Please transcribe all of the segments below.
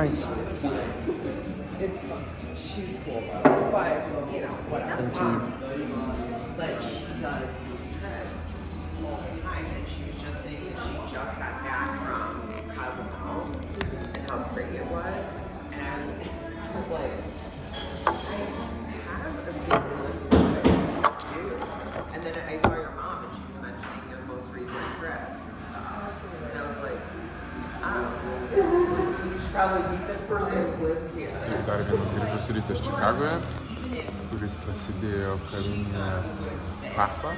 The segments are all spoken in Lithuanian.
thanks. It's she's cool though, but you know whatever. Thank you. But she does these trips all the time, and she was just saying that she just got back from Cozumel and how pretty it was, and I was like, I have a feeling this is what I want to do. And then I saw your mom, and she was mentioning your most recent trips and stuff, and I was like, you should probably meet this person who lives here. Ir dar vienas gražus rytas Čikagoje, kuris prasidėjo kavinė Casa.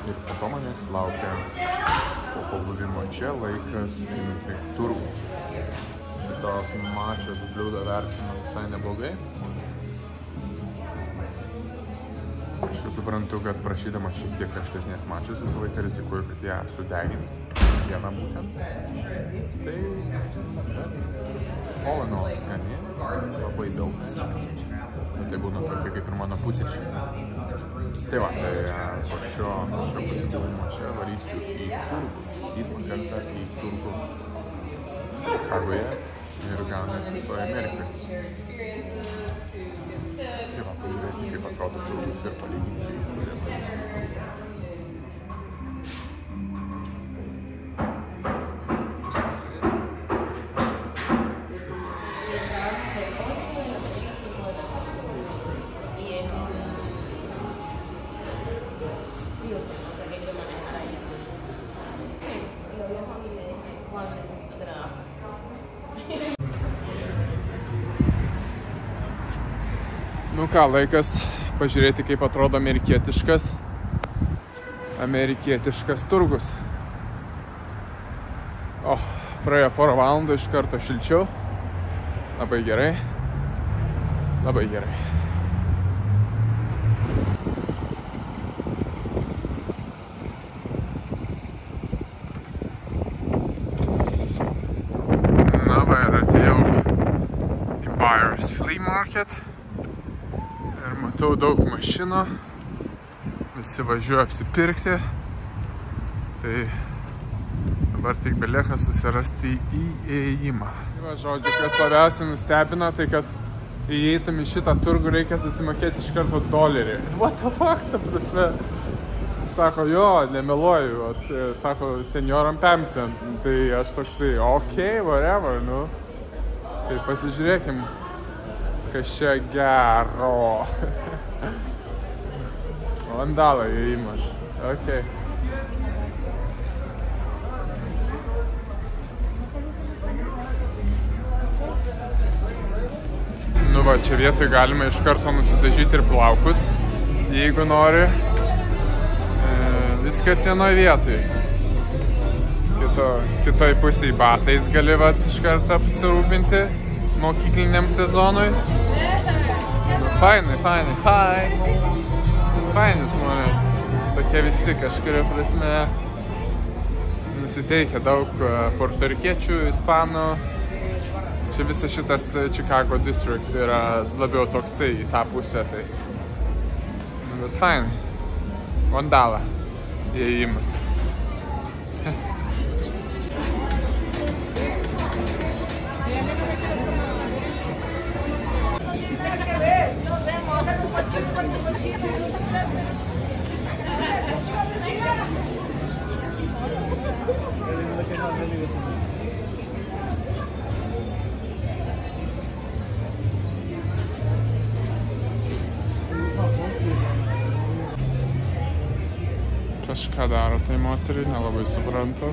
Ir po to manęs laukia po pabuvimo čia laikas einant turgus. Šitos mačios bliūdą vertinu visai neblogai. Aš jau suprantu, kad prašydama šiek tiek karštesnės mačios visą laiką rizikuoju, kad ją sudegins. Vieną būtent. Tai all in all skani, labai daug. Tai būna tokia kaip ir mano pusryčiai. Tai va, tai po šio pasibuvimo čia varysiu į turgų. Pirmą kartą į turgų Čikagoje ir gal net visoje Amerikoje. Tai va, pažiūrėsim, kaip atrodo turgus ir palyginsiu jį su Lietuvoje. Nu ką, laikas pažiūrėti, kaip atrodo amerikietiškas turgus. O, praėjo porą valandų, iš karto šilčiau. Labai gerai. Labai gerai. Na va, ir atėjau į Buyers Flea Market. Ir matau daug mašinų, visi važiuoja apsipirkti, tai dabar tik belieka susirasti įėjimą. Va, žodžiu, kas labiausiai nustebina, tai kad įeitum į šitą turgų reikia susimokėti iš karto $1. What the fuck, ta prasme? Sako, jo, nemeluoju, sako, senioram 5 centų, tai aš toksai, okay, whatever, nu, tai pasižiūrėkim. Kas čia gero. Vandalą įėjimas. Okay. Nu va, čia vietoj galima iš karto nusidažyti ir plaukus, jeigu nori. Viskas vienoje vietoje. Kitoj pusėje batais gali vat iš karto pasirūpinti mokykliniam sezonui. Nu, fainai, hi! Faini žmonės. Tokie visi kažkuria prasme nusiteikia, daug puertorikiečių, ispanų. Čia visas šitas Chicago district yra labiau toksai į tą pusę, tai. Bet fainai. Vandalą įėjimas. Kažką daro tai moteriai, nelabai suprantu.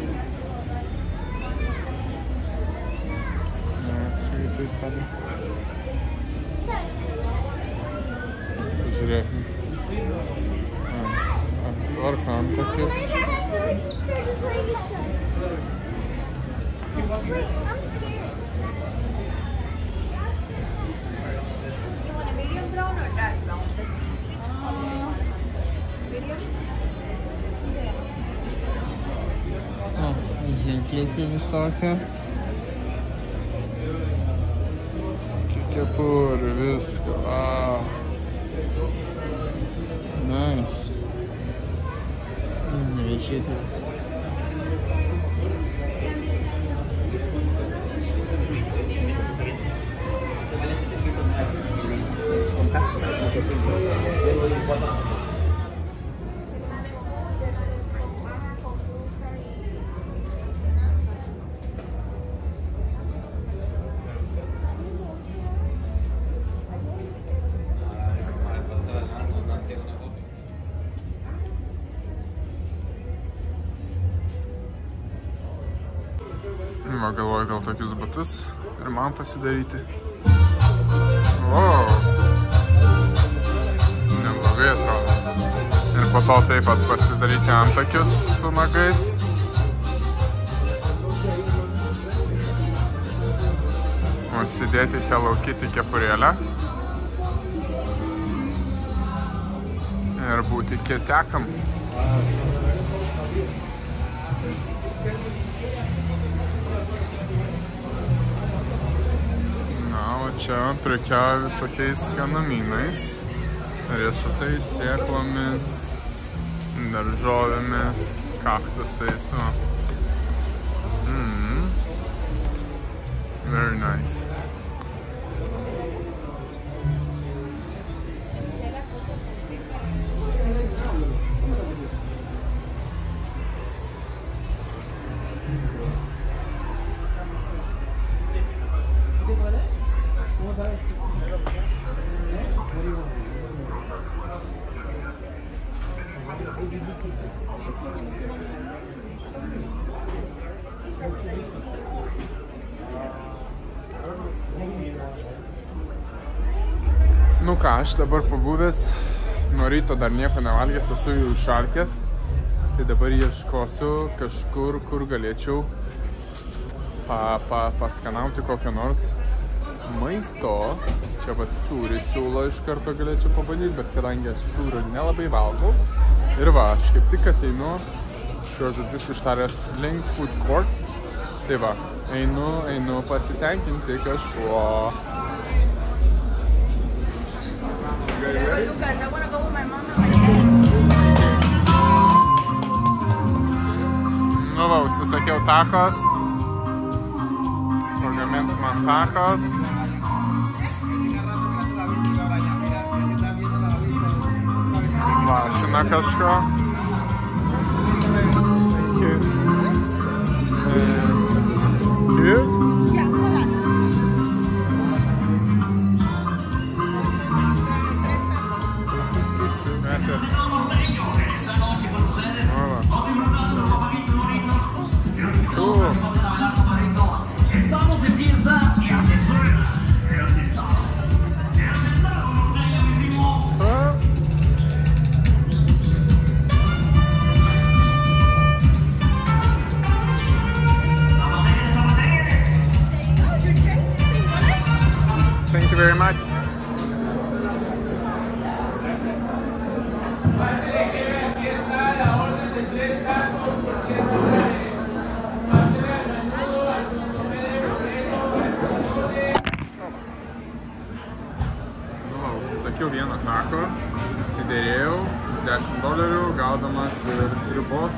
Čia jisai stebi. Pažiūrėkim. Tvarko antakis. Ženkliukai visokie. Kepurių, viską. Wow. Nice. Va, galvoju gal tokius batus ir man pasidaryti. O, neblogai atrodo. Ir po to taip pat pasidaryti antakius su nagais. Užsidėti Hello Kitty kepurėlę. Ir būti kietekam. Čia prekiauja visokiais skanumynais, riešutais, sėklomis, daržovėmis, kaktusais. Very nice. Nu ką, aš dabar pabuvęs, nuo ryto dar nieko nevalgęs, esu jau išalkęs, tai dabar ieškosiu kažkur, kur galėčiau paskanauti kokio nors maisto. Čia vat sūrį siūlo iš karto galėčiau pabandyti, bet kadangi aš sūrių nelabai valgau. Ir va, aš kaip tik ateinu šiuos žodžius ištaręs link food court. Tai va, einu pasitenkinti kažkuo. Nu va, užsisakiau tacos. Pagamins man tacos. Lašina kažko. Gracias. Thank you very much. Užsisakiau vieną taco, įsidėjau $10, gaudamas ir sriubos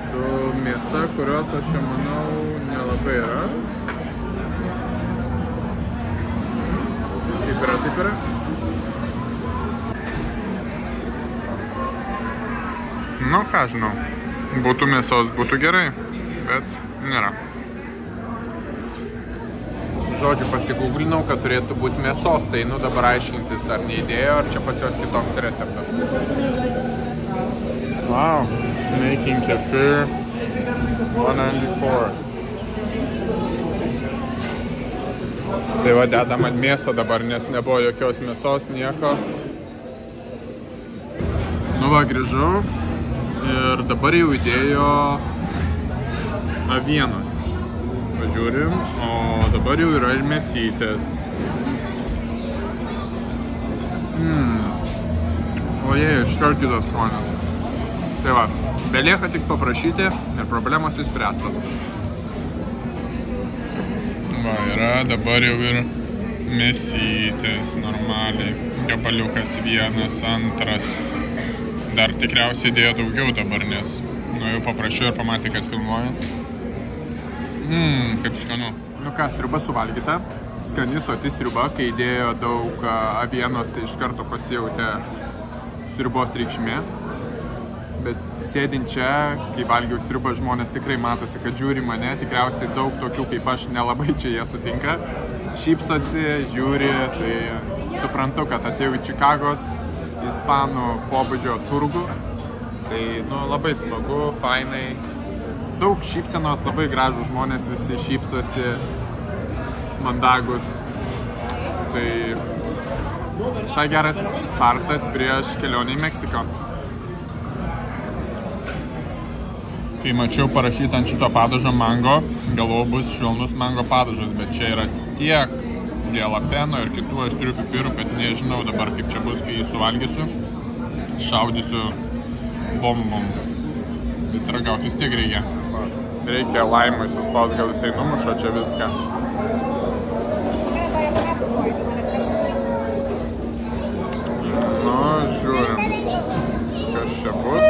su mėsa, kurios aš jau manau nelabai yra. Taip yra, taip yra. Nu, ką žinau. Būtų mėsos, būtų gerai, bet nėra. Žodžiu, pasigūglinau, kad turėtų būti mėsos, tai einu dabar aiškintis, ar neįdėjo, ar čia pas juos kitoks receptas. Wow, making kefir 194. Tai va, dedam ant mėsą dabar, nes nebuvo jokios mėsos, nieko. Nu va, grįžau ir dabar jau įdėjo avienos. Pažiūrim, o dabar jau yra ir mėsytės. O jei, iškart kitos skonės. Tai va, belieka tik paprašyti ir problemos išspręstos. Va, yra dabar jau ir mėsytės normaliai. Gabaliukas vienas, antras. Dar tikriausiai dėjo daugiau dabar, nes nuėjau paprašiau ir pamatė, kad filmuoju. Kaip skanu. Nu ką, sriuba suvalgyta. skani soti sriuba, kai įdėjo daug avienos, tai iš karto pasijautė sriubos reikšmė. Bet sėdint čia, kai valgiau sriubą, žmonės tikrai matosi, kad žiūri mane, tikriausiai daug tokių kaip aš nelabai čia jie sutinka. Šypsosi, žiūri, tai suprantu, kad atėjau į Čikagos ispanų pobūdžio turgų. Tai, nu, labai smagu, fainai. Daug šypsenos, labai gražų žmonės, visi šypsosi, mandagus. Tai visai geras startas prieš kelionę į Meksiką. Kai mačiau parašytą ant šito padažo mango, galvojau bus švelnus mango padažas, bet čia yra tiek jalapeno ir kitų aštrių pipirų, kad nežinau dabar kaip čia bus, kai jį suvalgysiu. Šaudysiu bombom. Bet ragauti vis tiek reikia. Reikia laimui suspaus, gal jisai numuša čia viską. Nu, žiūrim, kas čia bus.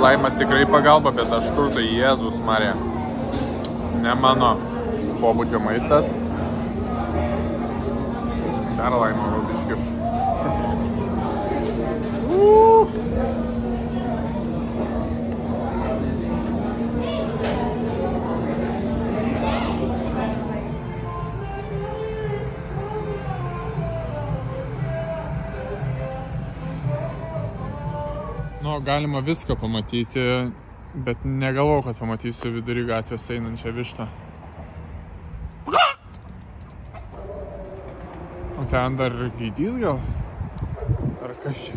Laimas tikrai pagalba, bet aš kur tai Jėzus Marija. Ne mano pobūdžio maistas. Dar laimo raubiškiu. Nu, galima viską pamatyti, bet negalvojau, kad pamatysiu vidury gatvės einančią vištą. O ten dar gaidys gal? Ar kas čia?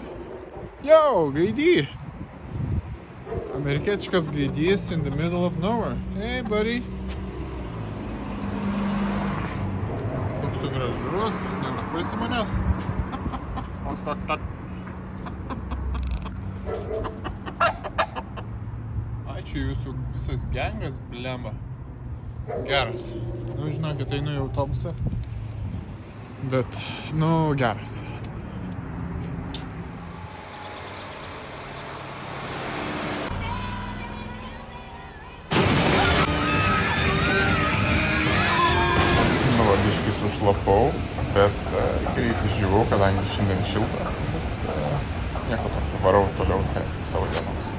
Yo, gaidy! Amerikietiškas gaidys in the middle of nowhere. Hey, buddy! Toks tu gražus, neužpulsi manęs. Ačiū, jūsų visas gengas, blemba. Geras. Nu, žinokit, einu į autobusą. Bet, nu, geras. Nu, va, biškį sušlapau, bet greit išdžiūvau, kadangi šiandien šilta. Nieko tokio, varau toliau tęsti savo dienos.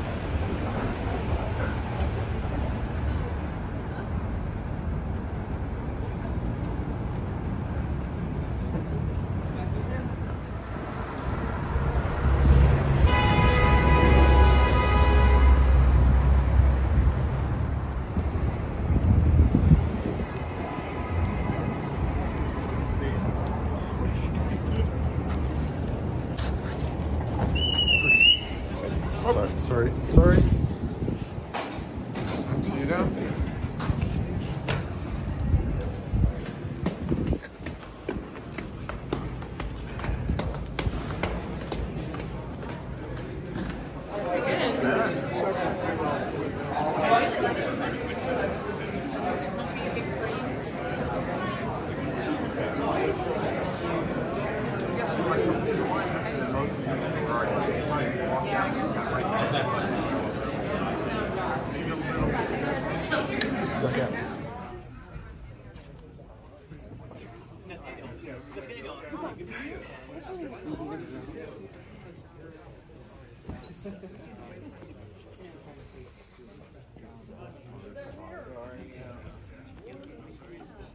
Sorry. Antira.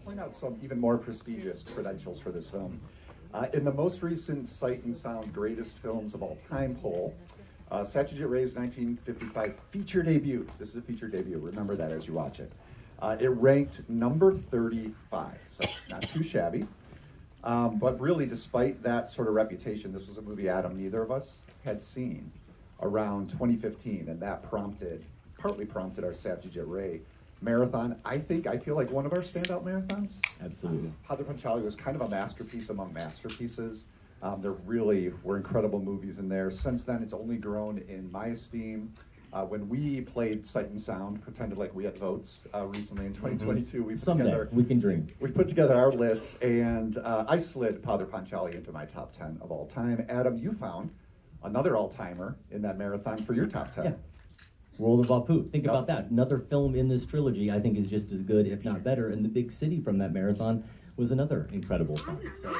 Point out some even more prestigious credentials for this film. In the most recent Sight and Sound Greatest Films of All Time poll, Satyajit Ray's 1955 feature debut, this is a feature debut, remember that as you watch it, it ranked number 35, so not too shabby. But really, despite that sort of reputation, this was a movie, Adam, neither of us had seen around 2015, and that partly prompted our Satyajit Ray marathon. I feel like one of our standout marathons. Absolutely. Padre Panchali was kind of a masterpiece among masterpieces. There really were incredible movies in there. Since then, it's only grown in my esteem. When we played Sight and Sound, pretended like we had votes recently in 2022, we put together our lists, and I slid Padre Panchali into my top 10 of all time. Adam, you found another all-timer in that marathon for your top 10. Yeah. World of Apu. Think about that. Another film in this trilogy I think is just as good, if not better, and The Big City from that marathon was another incredible film. So.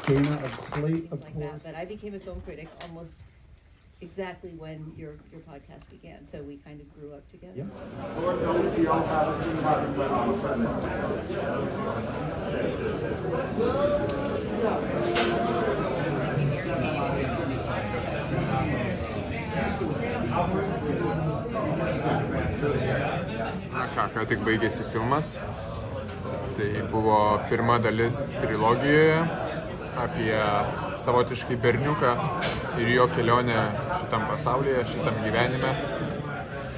Dana of Slate, of like course. that, but I became a film critic almost exactly when your podcast began, so we kind of grew up together. Yeah. Ką tik baigėsi filmas. Tai buvo pirma dalis trilogijoje apie savotiškai berniuką ir jo kelionę šitam pasaulyje, šitam gyvenime.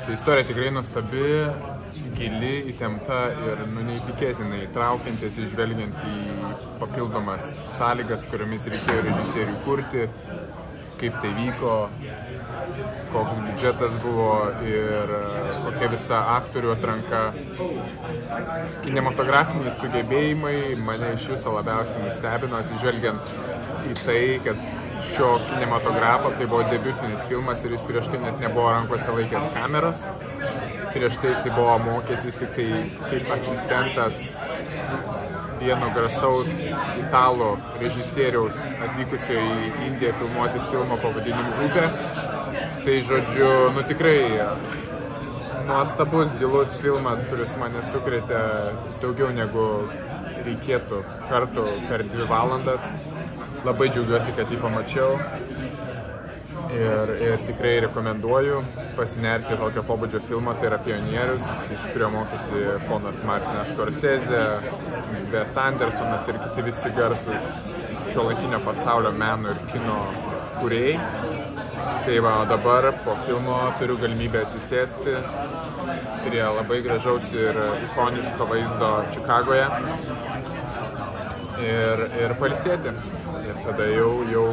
Tai istorija tikrai nuostabi, gili, įtempta ir neįtikėtinai traukianti, atsižvelgiant į papildomas sąlygas, kuriomis reikėjo režisieriui kurti, kaip tai vyko, koks biudžetas buvo ir kokia visa aktorių atranka. Kinematografiniai sugebėjimai mane iš viso labiausiai nustebino, atsižvelgiant į tai, kad šio kinematografo tai buvo debiutinis filmas ir jis prieš tai net nebuvo rankose laikęs kameros. Prieš tai jis buvo mokęsis tik tai kaip asistentas vieno garsaus italų režisieriaus atvykusio į Indiją filmuoti filmo pavadinimu Upė. Tai žodžiu, tikrai nuostabus, gilus filmas, kuris mane sukrėtė daugiau negu reikėtų kartų per 2 valandas. Labai džiaugiuosi, kad jį pamačiau ir tikrai rekomenduoju pasinerti tokio pobūdžio filmą. Tai yra Pionierius, iš kurio mokėsi ponas Martinas Scorsese, Wes Andersonas ir kiti visi garsus šiuolaikinio pasaulio meno ir kino kūrėjai. Tai va, dabar po filmo turiu galimybę atsisėsti prie labai gražaus ir ikoniško vaizdo Čikagoje ir pailsėti. Ir tada jau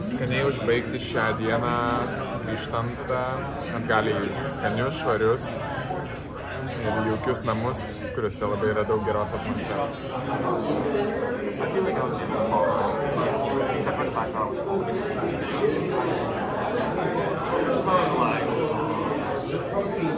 skaniai užbaigti šią dieną, grįžtant atgal į skanius, švarius ir jaukius namus, kuriuose labai yra daug geros atmosferos. The protein